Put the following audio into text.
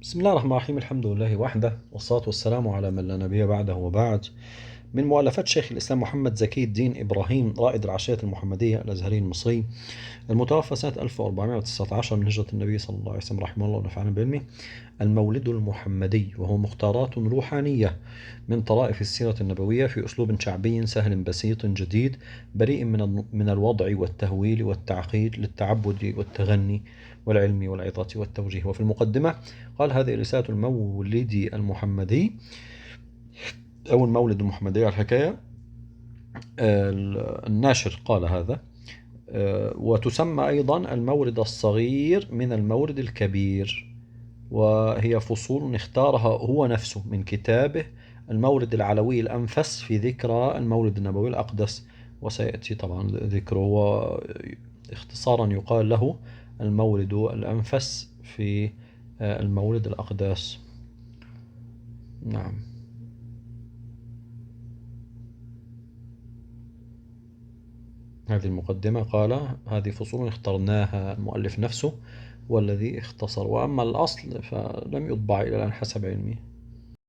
بسم الله الرحمن الرحيم. الحمد لله وحده، والصلاة والسلام على من لا نبي بعده وبعد. من مؤلفات شيخ الإسلام محمد زكي الدين إبراهيم رائد العشيرة المحمدية الأزهري المصري المتوفى سنة 1419 من هجرة النبي صلى الله عليه وسلم رحمه الله ونفعنا بعلمه، المولد المحمدي، وهو مختارات روحانية من طرائف السيرة النبوية في أسلوب شعبي سهل بسيط جديد بريء من الوضع والتهويل والتعقيد، للتعبد والتغني والعلم والعظة والتوجيه. وفي المقدمة قال: هذه رسالة المولد المحمدي أو المولد المحمدي. الحكاية الناشر قال هذا. وتسمى أيضا المورد الصغير من المورد الكبير، وهي فصول اختارها هو نفسه من كتابه المورد العلوي الأنفس في ذكرى المولد النبوي الأقدس، وسيأتي طبعا ذكره. اختصارا يقال له المورد الأنفس في المولد الأقدس. نعم. هذه المقدمة قال: هذه فصول اخترناها المؤلف نفسه والذي اختصر، وأما الأصل فلم يطبع إلى الآن حسب علمي.